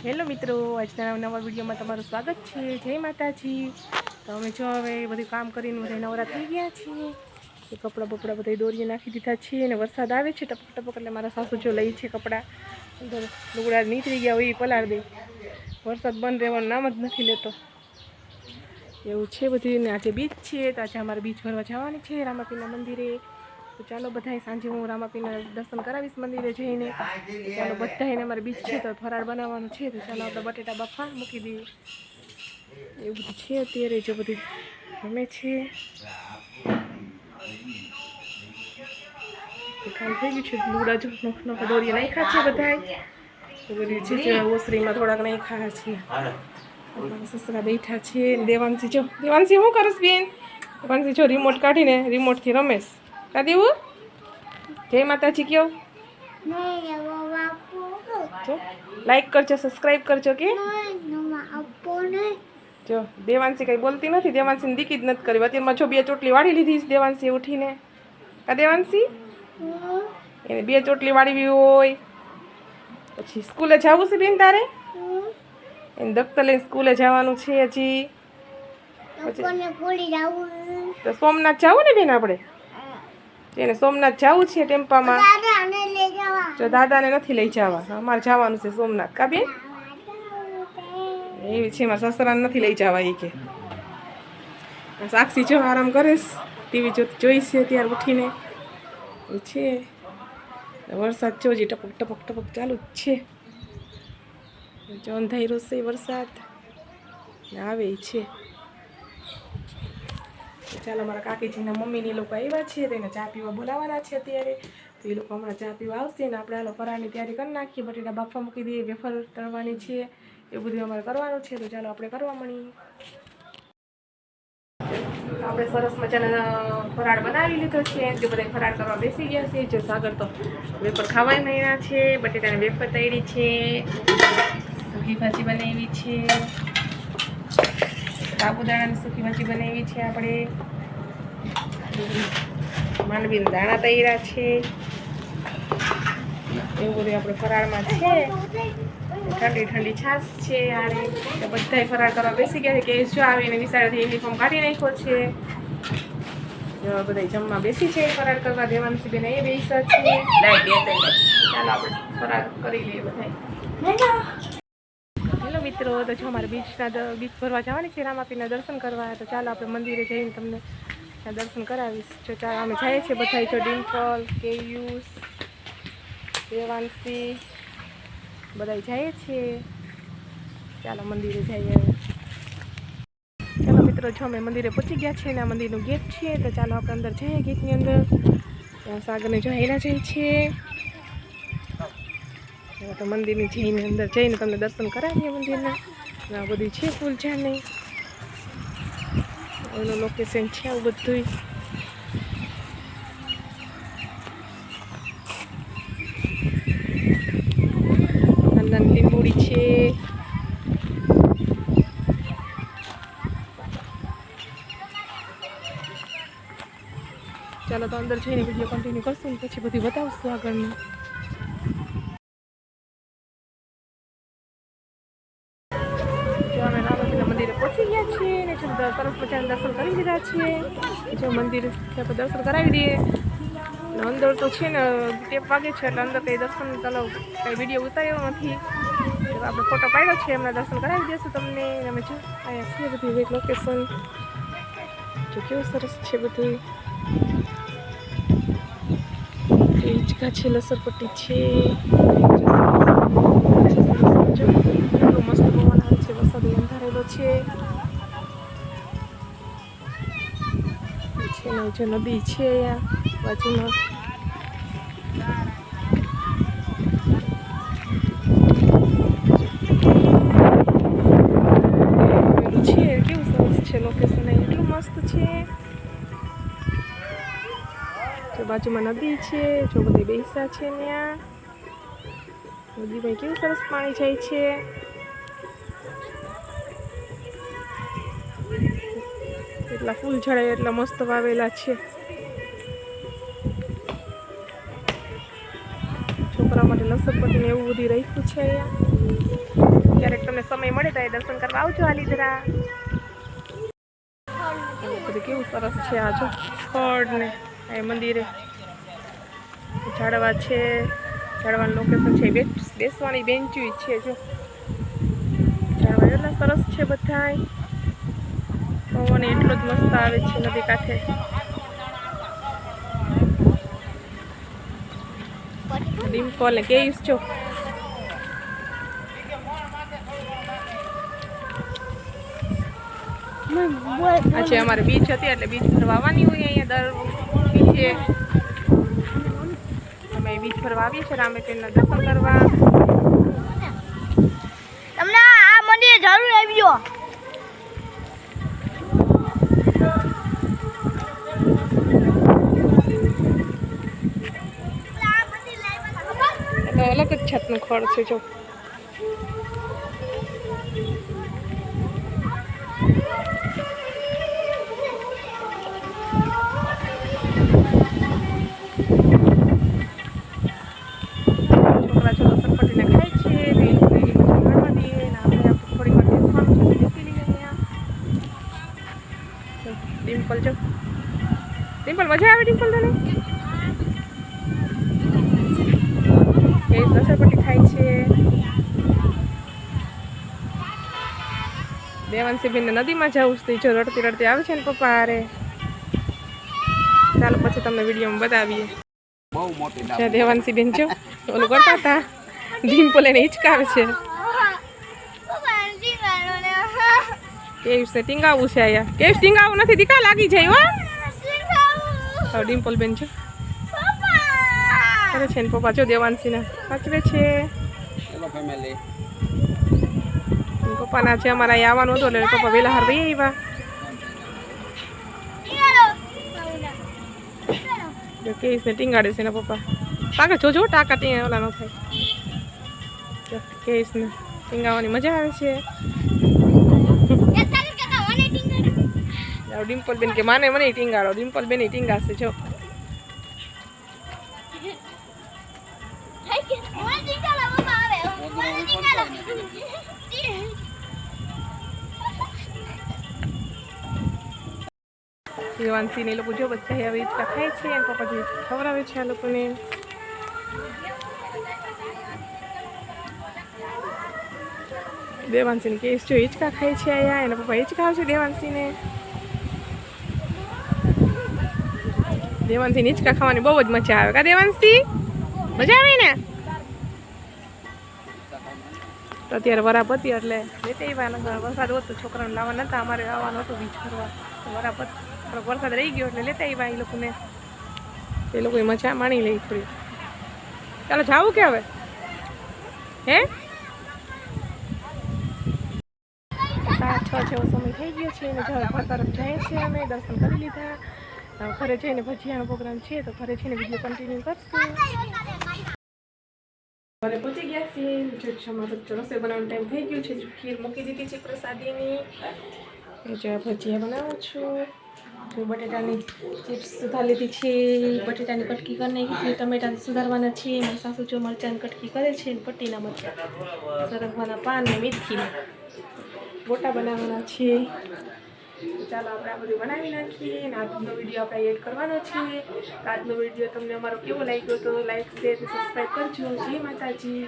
Hello મિત્રો, આજના નવા વિડીયોમાં તમારું સ્વાગત છે. જય માતાજી. તો અમે જો હવે બધું કામ કરીને બધા નવરા થઈ ગયા છીએ. એ કપડાં બપડા બધા દોરીએ નાખી દીધા છીએ અને વરસાદ આવે છે ટપક ટપક, એટલે મારા સાસુ જો લઈ છે કપડાં અંદર લુગડા નીકળી ગયા હોય એ પલાળ દે. વરસાદ બંધ રહેવાનું નામ જ નથી લેતો એવું છે બધું. ને આજે બીચ છે તો આજે અમારે બીચ ભરવા જવાની છે રામાપીરના મંદિરે. તો ચાલો બધાય સાંજે હું રામાપીરના દર્શન કરાવીશ મંદિરે જઈને. ચાલો બધાને અમારે બીચ છે તો ફરાળ બનાવવાનું છે. તો ચાલો આપણે બટેટા બાફા મૂકી દઈએ. એવું બધું છે અત્યારે જો બધું ગમે છે. કામ થઈ ગયું છે. લુગડા જો નોખા દોરીએ નાખ્યા છે બધાય. તો બધી છે ઓસરીમાં થોડાક નાખ્યા છે. સસરા બેઠા છે. દેવાંશી જો, દેવાંશી શું કરસ બેન? દેવાંશી જો રિમોટ કાઢીને રિમોટથી રમેશ. કા દેવું? જય માતાજી કયો. લાઈક કરજો, સબસ્ક્રાઈબ કરજો કે જો. દેવાંશી કઈ બોલતી નથી. દેવાંશીને દીકી જ નથી કરી. અત્યારમાં જો 2 ચોટલી વાળી લીધી દેવાંશી ઉઠીને. કા દેવાંશી? એને 2 ચોટલી વાળવી હોય. પછી સ્કૂલે જવું છે બેન તારે? એને દફતર લઈને સ્કૂલે જવાનું છે હજી. તો સોમનાથ જવું ને બેન આપણે? એને સોમનાથ જવું છે ટેમ્પામાં. જો દાદાને નથી લઈ જવા, અમારે જવાનું છે સોમનાથ. કા બેન? એવી છે, મારા સસરાને નથી લઈ જવા એ કે. સાક્ષી જો આરામ કરીશ, ટીવી જોઈશે ત્યારે ઉઠીને. એ છે વરસાદ જો હજી ટપક ટપક ટપક ચાલુ જ છે. જો અંધારું છે વરસાદ ને આવે છે. ચાલો મારા કાકીજીના મમ્મીની લોકો આવ્યા છે તો એને ચા પીવા બોલાવવાના છે અત્યારે. તો એ લોકો હમણાં ચા પીવા આવશે ને આપણે હાલો ફરાળની તૈયારી કરી નાખીએ. બટેટા બાફવા મૂકી દઈએ, વેફર તળવાની છે, એ બધું અમારે કરવાનું છે. તો ચાલો આપણે કરવા મળીએ. આપણે સરસ મજાના ફરાળ બનાવી લીધો છે. જે બધા ફરાળ કરવા બેસી ગયા છે. જો સાગર તો વેફર ખાવાય મળ્યા છે. બટેટાની વેફર તળી છે, સૂકી ભાજી બનાવી છે, સાબુદાણાની સૂકી ભાજી બનાવી છે, આપણે માંડવીના દાણા તળ્યા છે. એવું બધું આપણે ફરાળમાં છે. ઠંડી ઠંડી છાશ છે. આરે બધાય ફરાળ કરવા બેસી ગયા છે. કે જો આવીને વિશાળથી યુનિફોર્મ કાઢી નાખ્યો છે. બધા જમવા બેસી છે ફરાળ કરવા. દેવાંશી બેન એ બેસા છે. ચાલો આપણે ફરાળ કરી લઈએ બધા. હેલો મિત્રો, તો જો અમારે બીચ ભરવા જવાની છે રામાપીરના દર્શન કરવા. તો ચાલો આપણે મંદિરે જઈને તમને દર્શન કરાવીશ. જો ચાલો અમે જઈએ છીએ બધા. જો ડિમ્પલ, કેયુસ, દેવાંશી બધા જઈએ છીએ. ચાલો મંદિરે જઈએ. ચાલો મિત્રો, જો અમે મંદિરે પહોંચી ગયા છીએ ને આ મંદિરનું ગેટ છે. તો ચાલો આપણે અંદર જઈએ. ગેટની અંદર ત્યાં સાગરને જો હેલા જાય છે. તો મંદિરની જઈને અંદર જઈને તમને દર્શન કરાવીએ મંદિરના. આ બધું છે ફૂલઝાડની એનું લોકેશન છે. આવું બધું અંદર લીંબુડી છે. ચાલો તો અંદર જઈને વિડીયો કન્ટિન્યુ કરશું ને પછી બધું બતાવશું આગળનું. અમે રામાપીરના મંદિરે પહોંચી ગયા છીએ ને સરસ મજાના દર્શન કરી લીધા છીએ. જો મંદિર આપણે દર્શન કરાવી દઈએ. અંદર તો છે ને 1 વાગે છે એટલે અંદર કંઈ દર્શન ચાલો કંઈ વિડીયો ઉતાર્યો નથી. આપણે ફોટો પાડ્યો છે, એમના દર્શન કરાવી દઈશું તમને. અમે જો અહીંયા છે બધું એક લોકેશન. જો કેવું સરસ છે બધું. હિંચકા છે, લસરપટ્ટી છે. એટલો મસ્ત પવન આવે છે. વરસાદ અંધારેલો છે ને જો નદી છે અહીંયા બાજુમાં. છે કેવું સરસ છે લોકેશન. એટલું મસ્ત છે. જો બાજુમાં નદી છે. જો બધી બેસા છે ત્યાં નદીમાં કેવું સરસ પાણી જાય છે. એટલા ફૂલ ઝાડ એટલા મસ્ત વાવેલા છે. છોકરા માટે લસરપટ્ટી ને એવું બધું રાખ્યું છે અહીંયા. ક્યારેક તમને સમય મળે તો એ દર્શન કરવા આવજો આલીદરા. બધું કેવું સરસ છે આ જો ફળ ને એ મંદિરે ઝાડવા છે, ઝાડવાનું લોકેશન છે, બેસવાની બેન્ચી છે. જો ઝાડવા એટલા સરસ છે બધાય, પવન એટલો જ મસ્ત આવે છે નદી કાંઠે. ડિમ્પલ ને કેયુસ જો આજે અમારે બીચ હતી એટલે બીચ ફરવા આવવાની હોય અહીંયા દર બીચે. અમે બીચ ફરવા આવીએ છીએ રામેપીરના દર્શન કરવા. તમને આ મંદિર જરૂર આવજો. તો અલગ જ છતનું ખોળ છે જો. ડિમ્પલ જો ડિમ્પલ મજા આવે ડિમ્પલ તને? એ લસણપટ્ટી ખાય છે. દેવાંશી બેન નદીમાં જવું છે જો રડતી રડતી આવે છે ને પપ્પા હારે. ચાલો પછી તમને વિડીયોમાં બતાવીએ. બહુ મોટી દેવાંશી બેન જો ઓલું કરતા હતા, ડિમ્પલ એને હિચકાવે છે. કેવી છે ટીંગાવું છે આયા? કેવી ટીંગાવું નથી દીકા લાગી જાય હો. ડિમ્પલ બેન છે કરે છે ને પપ્પા જો દેવાંશીને સાચવે છે. Hello family. પપ્પાના છે અમારા અહીંયા આવવાનું હતું એટલે પપ્પા વહેલા હાર વહી આવ્યા. કેવીસને ટીંગાડે છે ને પપ્પા પાકે જોજો ટાંકા ટીંગા ઓલા ન થાય. કેવીસને ટીંગાવાની મજા આવે છે. ડિમ્પલ બેન કે માને મને ટીંગાડો. ડિમ્પલ બેન ટીંગાશે જો. દેવાંશી ને એ લોકો જો બધા હવે હિચકા ખાય છે અને પપ્પા જો ખવડાવે છે આ લોકોને. દેવાંશીને કેસ જો હિચકા ખાય છે અહીંયા, એના પપ્પા હિચકા આવશે દેવાંશીને. દેવાંશીને હિચકા ખાવાની બહુ જ મજા આવે. કા દેવાંશી મજા આવે ને? તો અત્યારે વરાપ હતી એટલે લેતે આવ્યા. વરસાદ હોત તો છોકરાને લાવવા નતા, અમારે આવવાનું હતું બીચ ફરવા. વરાપ વરસાદ રહી ગયો એટલે લેતા આવ્યા એ લોકોને. એ લોકોએ મજા માણી લઈ થોડી. ચાલો જાવું કે હવે? હે 6:30 જેવો સમય થઈ ગયો છે અને હવે ઘર તરફ જાય છે. અમે દર્શન કરી લીધા. ઘરે જઈને ભજીયાનો પ્રોગ્રામ છે તો ઘરે જઈને વિડીયો કન્ટિન્યુ કરશું. ઘરે પહોંચી ગયા છીએ. રસોઈ બનાવવાનો ટાઈમ થઈ ગયો છે. ખીર મૂકી દીધી છે પ્રસાદીની. જો ભજીયા બનાવું છું. જો બટેટાની ચિપ્સ સુધાર લીધી છે. બટેટાની કટકી કરી નાખી. ટમેટાને સુધારવાના છે. મારી સાસુ જો મરચાંની કટકી કરે છે. પટ્ટીના મરચાં, સરગવાના પાન ને મેથીના ગોટા બનાવવાના છે. ચાલો આપણે આ બધું બનાવી નાખીએ અને આજનો વિડીયો આપણે એડ કરવાનો છે. આજનો વિડીયો તમને અમારો કેવો લાગ્યો તો લાઈક શેર સબસ્ક્રાઈબ કરજો. જય માતાજી.